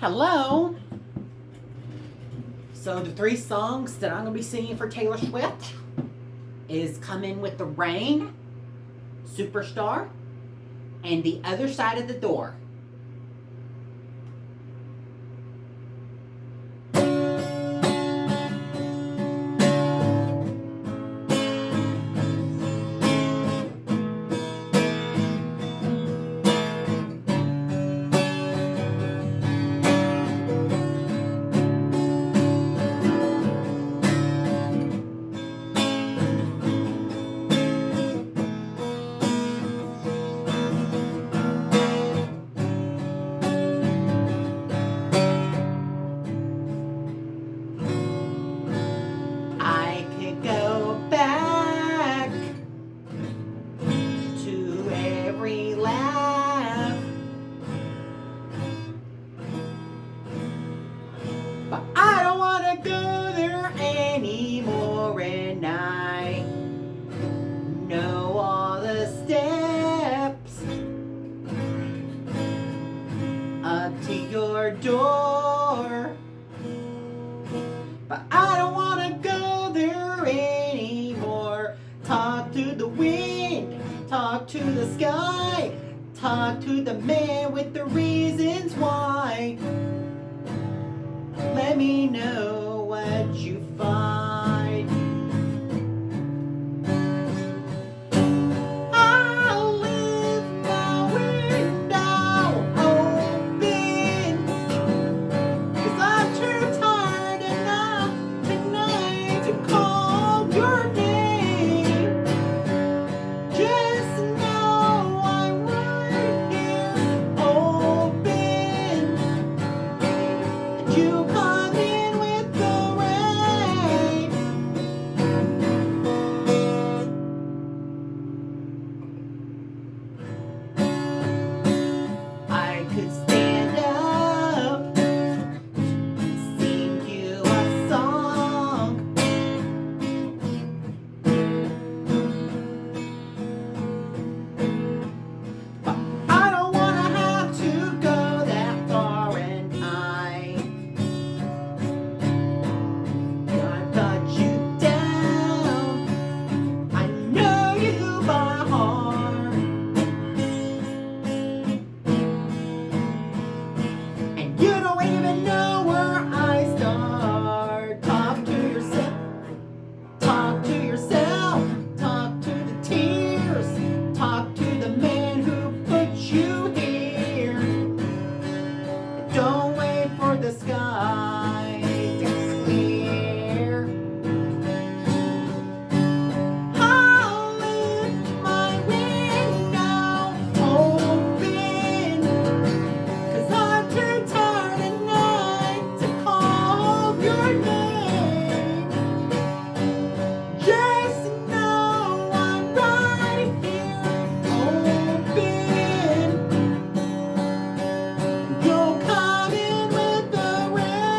Hello. So the three songs that I'm going to be singing for Taylor Swift is Come In With the Rain, Superstar, and The Other Side of the Door. I could go back to every laugh, but I don't want to go there anymore, and I know all the steps up to your door, but I don't want to go there anymore. Talk to the wind, talk to the sky, talk to the man with the reasons why. Let me know what you find. I'll leave my window open, 'cause I'm too tired enough tonight to call your name. Just know I'm right here open, and you come in with the rain. I could stand up, sing you a song, but I don't wanna have to go that far, and I got you down. I know you by heart, and you don't even know where I start. Talk to yourself, talk to yourself, talk to the tears, talk to the man who put you here. Don't wait for the sky to clear. I'll leave my window open, 'cause I'm too tired tonight to call your name. Just know I'm right here open. You'll come in with the rain.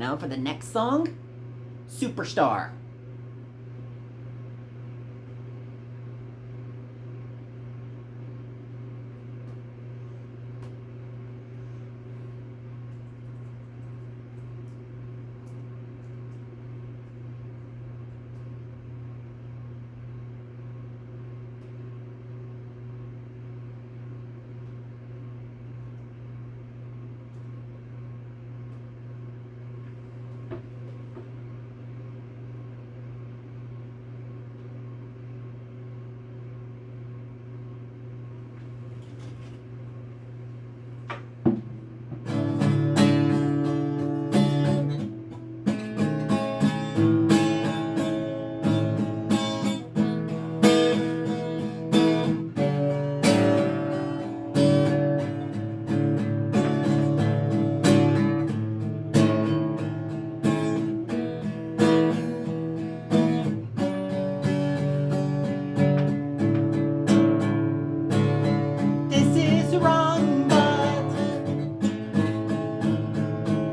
Now for the next song, Superstar.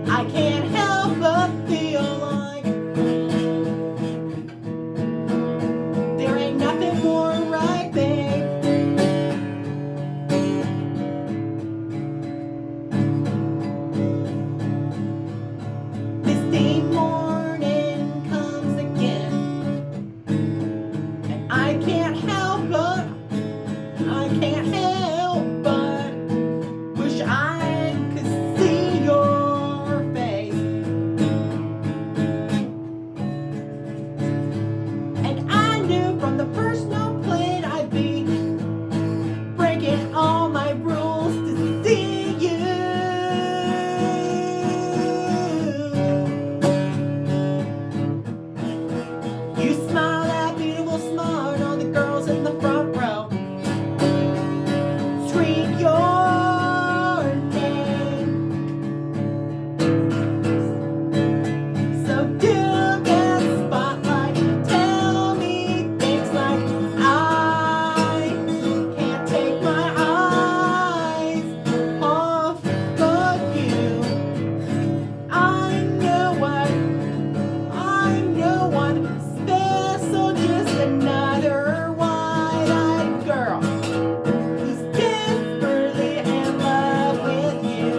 I can't help but feel like there ain't nothing more right, babe. Misty morning comes again, and I can't help but wish I could see your face. And I knew from the first snowplane I'd be breaking all my rules to see you. You smile that beautiful smile, and all the girls in the front row scream your name. So do that spotlight, tell me things like I can't take my eyes off of you. I know what special, just another wide-eyed girl who's desperately in love with you.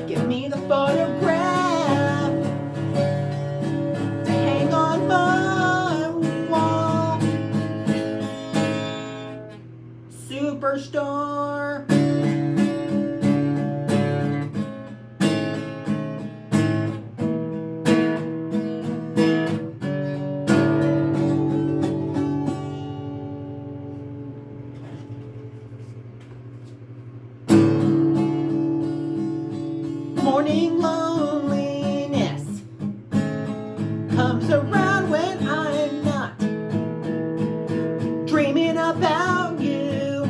Give me the photograph to hang on my wall. Superstar. Morning loneliness comes around when I'm not dreaming about you.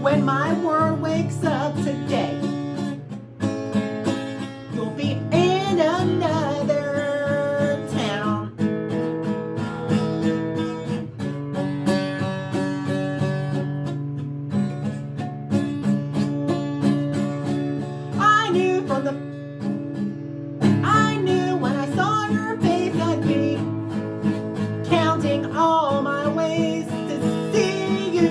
When my world wakes up today, you'll be in another town. I knew when I saw your face I'd be counting all my ways to see you.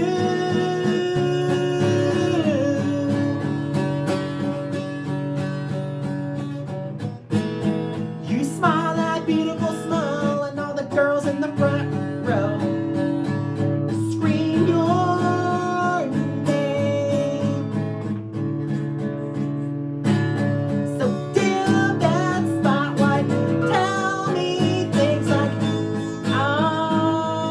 You smile that beautiful smile, and all the girls in the front row scream your name. So dim that spotlight, tell me things like I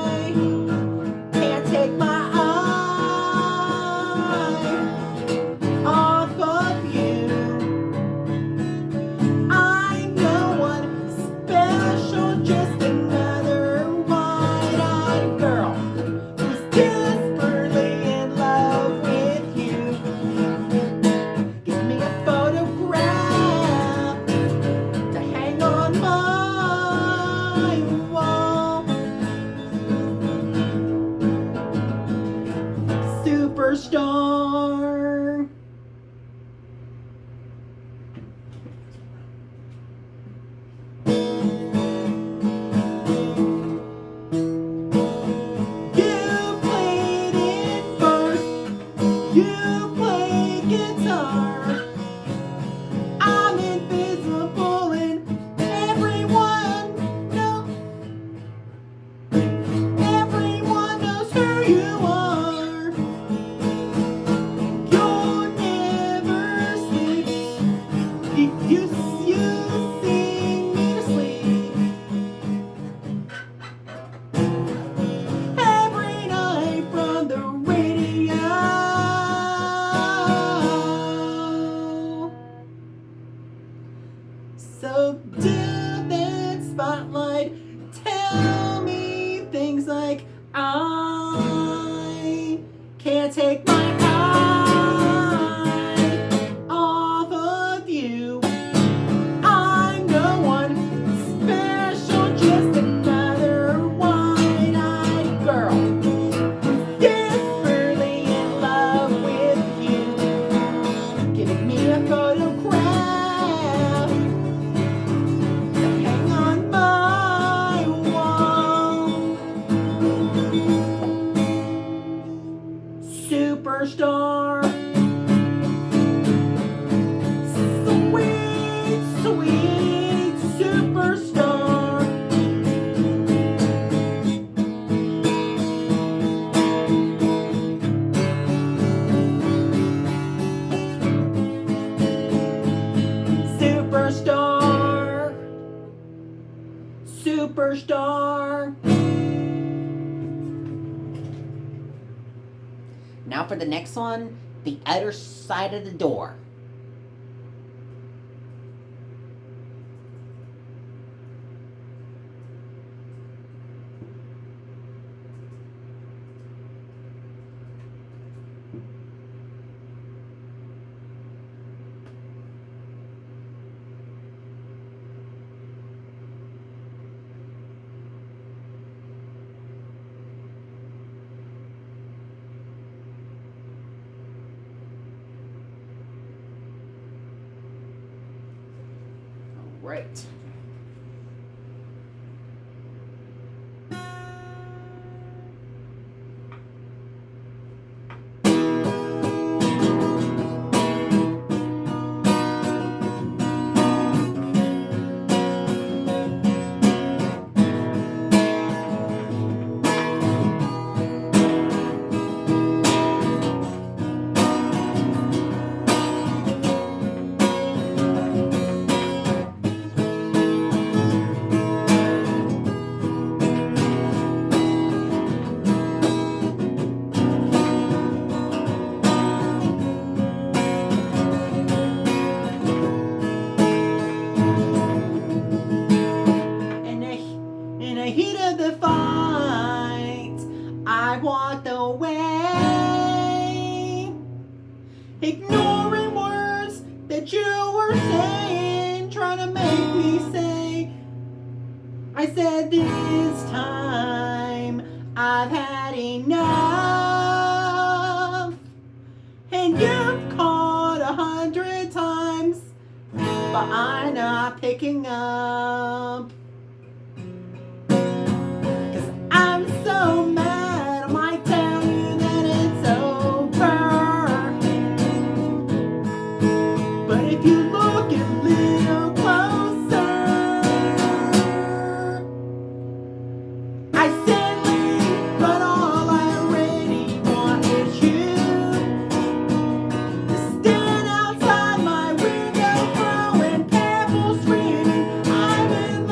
Now for the next one, the other side of the door. Right. In the heat of the fight, I walked away, ignoring words that you were saying, trying to make me say. I said this time I've had enough, and you've called 100 times, but I'm not picking up. I'm so mad, I might tell you that it's over. But if you look a little closer, I said leave, but all I really want is you to stand outside my window, throwing pebbles, screaming, I'm in love.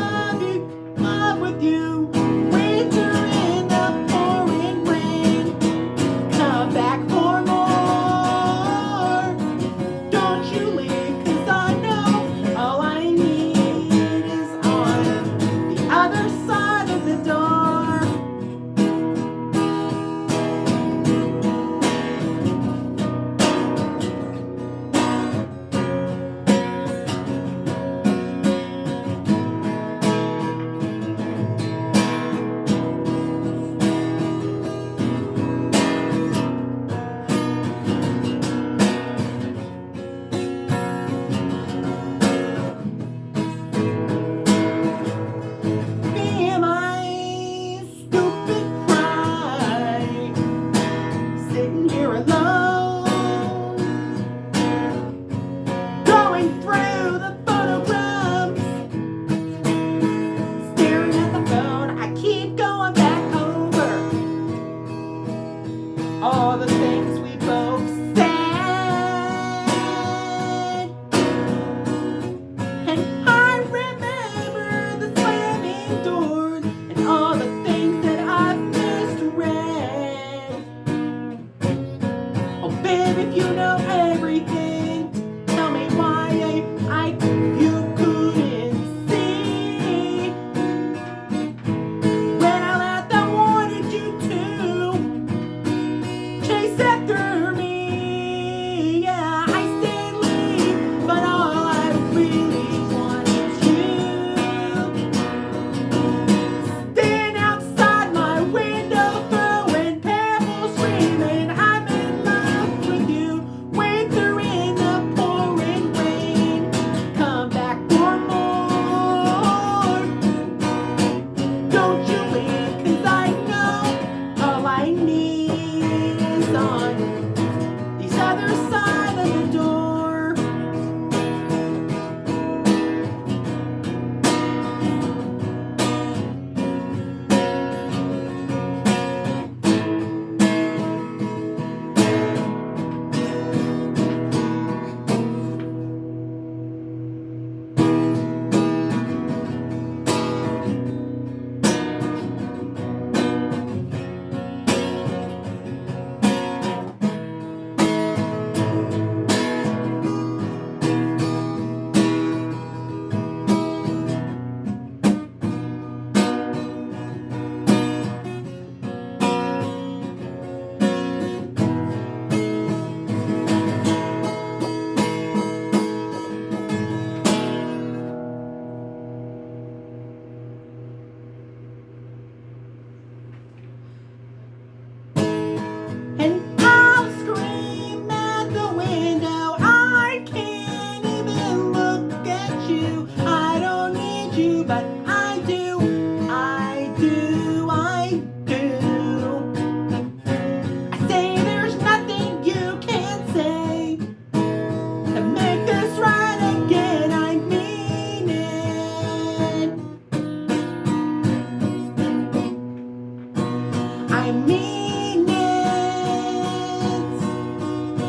I mean it.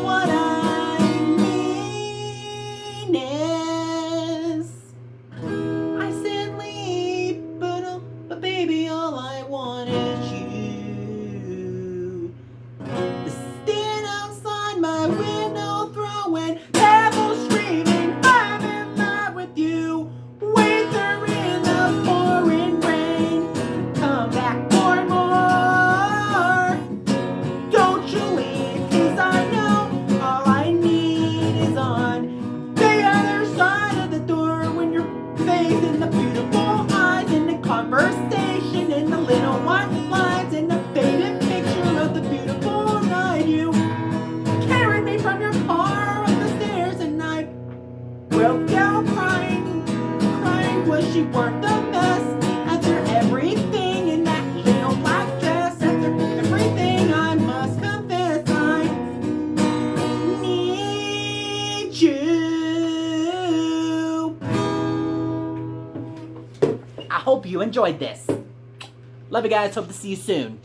What I mean is, I said leave, but baby, all I want is you. Stand outside my window, throwing pebbles, screaming, I'm in love with you. Wait there in the pouring rain, come back for more. Don't you leave, 'cause I know all I need is on the other side of the door. When you're facing the beautiful eyes and the conversation and the little white lines and the faded picture of the beautiful night you carried me from your car up the stairs, and I broke down crying, was she worth the mess? After everything in that little black dress, after everything, I must confess I need you. I hope you enjoyed this. Love you guys, hope to see you soon.